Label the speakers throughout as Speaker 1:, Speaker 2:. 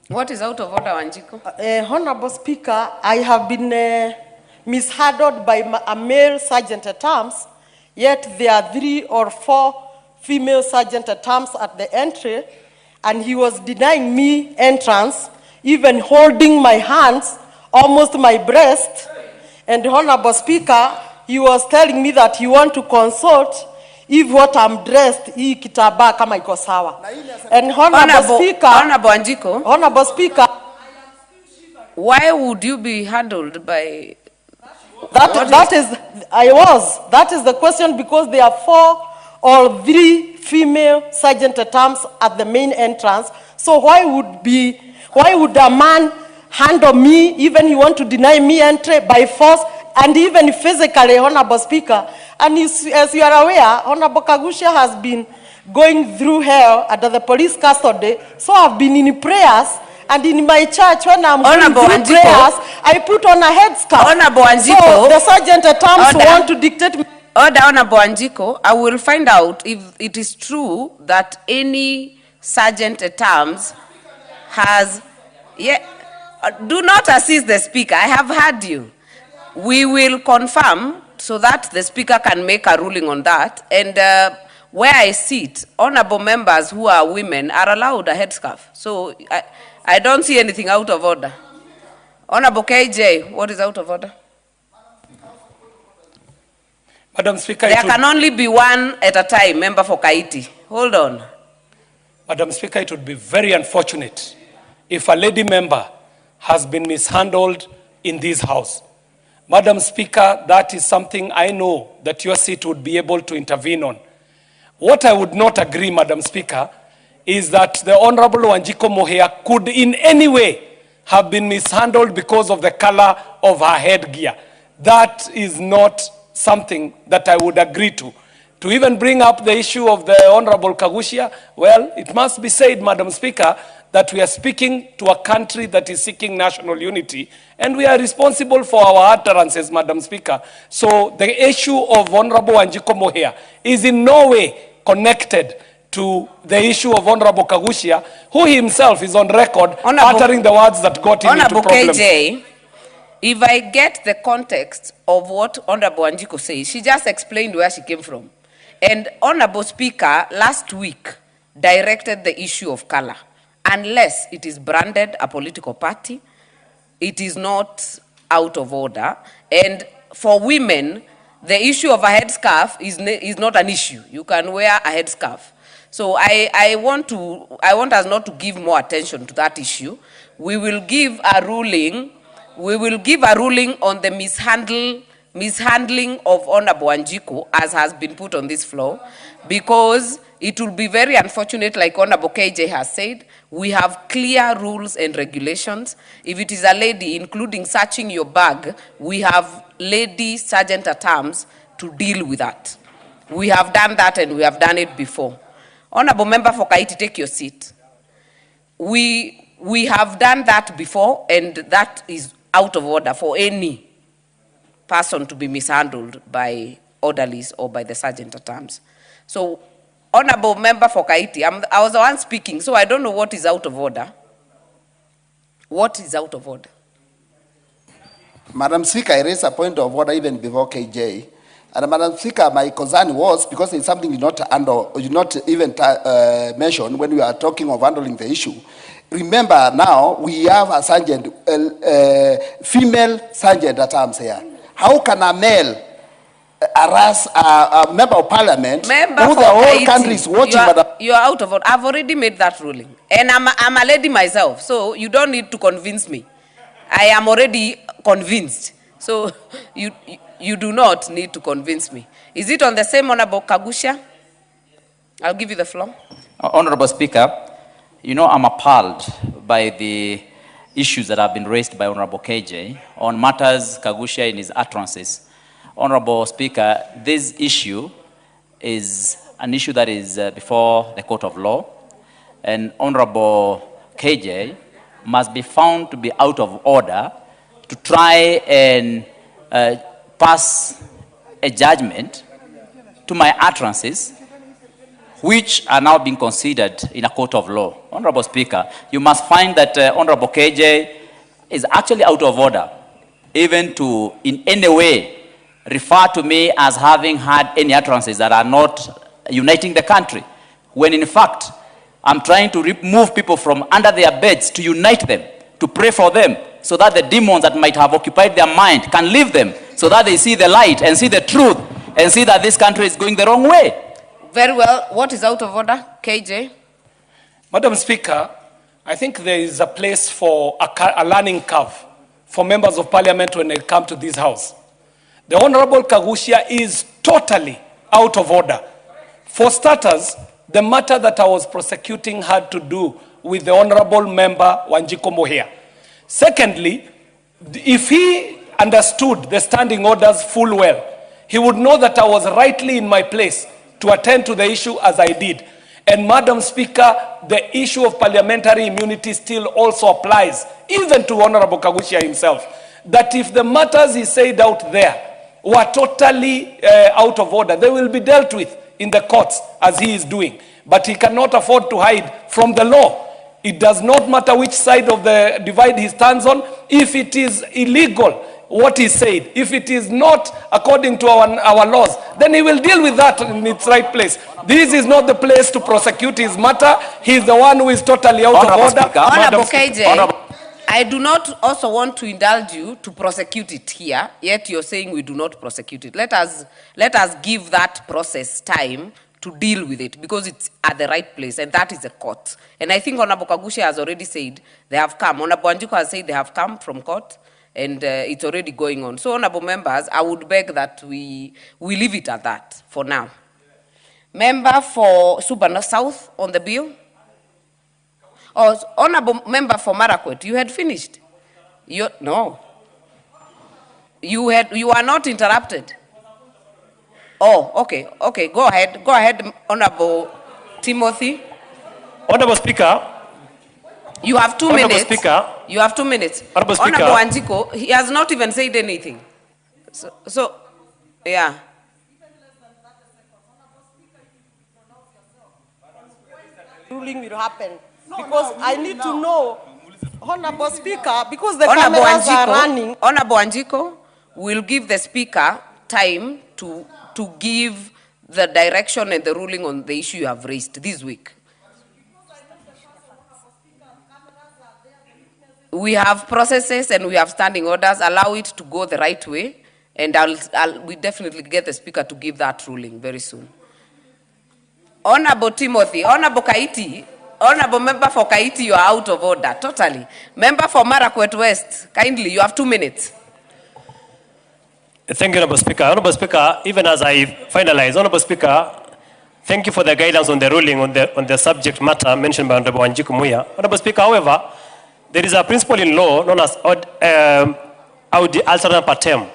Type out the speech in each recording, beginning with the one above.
Speaker 1: What is out of order, Wanjiku?
Speaker 2: Honorable Speaker, I have been mishandled by a male sergeant at arms, yet there are 3 or 4 female sergeant at arms at the entry, and he was denying me entrance, even holding my hands, almost my breast. And Honorable Speaker, he was telling me that he want to consult if what I'm dressed, hii kitambaa kama iko sawa. And Honorable Speaker,
Speaker 1: Honorable Wanjiku,
Speaker 2: Honorable Speaker,
Speaker 1: why would you be handled by...
Speaker 2: That is the question, because there are 4 or 3 female sergeant at arms at the main entrance. So why would a man handle me, even he want to deny me entry by force, and even physically, Honorable Speaker? And as you are aware, Honorable Kagusha has been going through hell under the police custody. So I've been in prayers, and in my church, when I'm going through prayers, I put on a headscarf.
Speaker 1: Honorable Wanjiku,
Speaker 2: so the sergeant at arms want to dictate me.
Speaker 1: Honorable Wanjiku, I will find out if it is true that any sergeant at arms has... do not assist the speaker. I have heard you. We will confirm so that the speaker can make a ruling on that. And where I sit, honorable members who are women are allowed a headscarf. So I don't see anything out of order. Honorable KJ, what is out of order?
Speaker 3: Madam Speaker,
Speaker 1: there can only be one at a time, member for Kaiti. Hold on.
Speaker 3: Madam Speaker, it would be very unfortunate if a lady member has been mishandled in this house. Madam Speaker, that is something I know that your seat would be able to intervene on. What I would not agree, Madam Speaker, is that the Honorable Wanjiku Muhia could in any way have been mishandled because of the color of her headgear. That is not something that I would agree to. To even bring up the issue of the Honorable Kagushia, well, it must be said, Madam Speaker, that we are speaking to a country that is seeking national unity, and we are responsible for our utterances, Madam Speaker. So the issue of Honorable Wanjiku Muhia is in no way connected to the issue of Honorable Kagushia, who himself is on record uttering the words that got him into problems.
Speaker 1: KJ, if I get the context of what Honorable Wanjiku says, she just explained where she came from. And Honorable Speaker last week directed the issue of color. Unless it is branded a political party, it is not out of order. And for women, the issue of a headscarf is not an issue. You can wear a headscarf. So I want us not to give more attention to that issue. We will give a ruling. We will give a ruling on the mishandling of Honorable Wanjiku, as has been put on this floor, because it will be very unfortunate, like Honorable KJ has said. We have clear rules and regulations. If it is a lady, including searching your bag, we have lady sergeant at arms to deal with that. We have done that, and we have done it before. Honorable Member for Kaiti, take your seat. We have done that before, and that is out of order for any person to be mishandled by orderlies or by the sergeant at arms. So, Honorable Member for Kaiti, I was the one speaking, so I don't know what is out of order. What is out of order?
Speaker 4: Madam Speaker, I raised a point of order even before KJ. And Madam Speaker, my concern was, because it's something you not even mention when we are talking of handling the issue. Remember now, we have a sergeant, female sergeant at arms here. How can a male harass a member of parliament who the whole country is watching?
Speaker 1: You are out of order. I've already made that ruling. And I'm a lady myself, so you don't need to convince me. I am already convinced. So you do not need to convince me. Is it on the same Honorable Kagusha? I'll give you the floor.
Speaker 5: Honorable Speaker, you know I'm appalled by the issues that have been raised by Honorable KJ on matters Kagusha in his utterances. Honorable Speaker, this issue is an issue that is before the court of law, and Honorable KJ must be found to be out of order to try and pass a judgment to my utterances which are now being considered in a court of law. Honorable Speaker, you must find that Honorable KJ is actually out of order, even to in any way refer to me as having had any utterances that are not uniting the country, when in fact I'm trying to remove people from under their beds to unite them, to pray for them, so that the demons that might have occupied their mind can leave them, so that they see the light and see the truth and see that this country is going the wrong way.
Speaker 1: Very well. What is out of order? KJ?
Speaker 3: Madam Speaker, I think there is a place for a learning curve for members of parliament when they come to this house. The Honorable Kagusha is totally out of order. For starters, the matter that I was prosecuting had to do with the Honorable Member Wanjiku Muhia. Secondly, if he understood the standing orders full well, he would know that I was rightly in my place to attend to the issue as I did. And Madam Speaker, the issue of parliamentary immunity still also applies, even to Honorable Kagusha himself, that if the matters he said out there were totally out of order, they will be dealt with in the courts as he is doing. But he cannot afford to hide from the law. It does not matter which side of the divide he stands on. If it is illegal, what he said, if it is not according to our laws, then he will deal with that in its right place. This is not the place to prosecute his matter. He is the one who is totally out of order.
Speaker 1: Honorable KJ, I do not also want to indulge you to prosecute it here, yet you're saying we do not prosecute it. Let us give that process time to deal with it, because it's at the right place, and that is the court. And I think Honorable Kagusha has already said they have come. Honorable Wanjiku has said they have come from court, and it's already going on. So, honorable members, I would beg that we leave it at that for now. Member for Suba South on the bill. Oh, honorable member for Marakwet, you had finished. No. You are not interrupted. Oh, okay, okay, go ahead, Honorable Timothy.
Speaker 6: Honorable Speaker.
Speaker 1: You have 2
Speaker 6: Honorable
Speaker 1: minutes.
Speaker 6: Speaker.
Speaker 1: You have 2 minutes.
Speaker 6: Honorable Speaker.
Speaker 1: Honorable Wanjiku, he has not even said anything. So yeah.
Speaker 2: Ruling will happen, because I need to know, Honorable Speaker, because the
Speaker 1: Honorable
Speaker 2: cameras are
Speaker 1: Wanjiku,
Speaker 2: running.
Speaker 1: Honorable Wanjiku will give the Speaker time to give the direction and the ruling on the issue you have raised this week. We have processes and we have standing orders. Allow it to go the right way, and we definitely get the Speaker to give that ruling very soon. Honorable Timothy, Honorable Kaiti, Honorable member for Kaiti, you are out of order, totally. Member for Marakwet West, kindly, you have 2 minutes.
Speaker 6: Thank you, Honorable Speaker. Honorable Speaker, even as I finalize, Honorable Speaker, thank you for the guidance on the ruling on the subject matter mentioned by Honorable Wanjiku Muhia. Honorable Speaker, however, there is a principle in law known as audi alternam partem,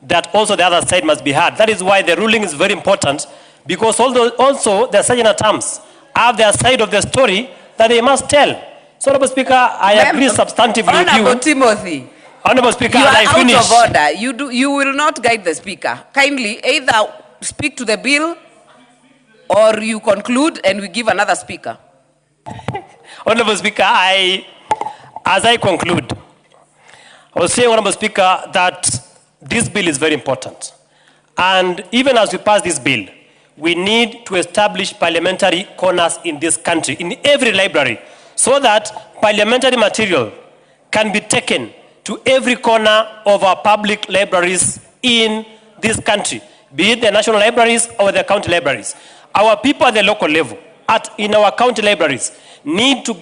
Speaker 6: that also the other side must be heard. That is why the ruling is very important, because also the sergeant terms have their side of the story that they must tell. So, Honorable Speaker, I agree substantively with you.
Speaker 1: Honorable Timothy,
Speaker 6: Honorable Speaker,
Speaker 1: you are
Speaker 6: I finish.
Speaker 1: out of order. You will not guide the Speaker. Kindly either speak to the bill or you conclude and we give another Speaker.
Speaker 6: Honorable Speaker, as I conclude, I was saying, Honorable Speaker, that this bill is very important. And even as we pass this bill, we need to establish parliamentary corners in this country, in every library, so that parliamentary material can be taken to every corner of our public libraries in this country, be it the national libraries or the county libraries. Our people at the local level, in our county libraries, need to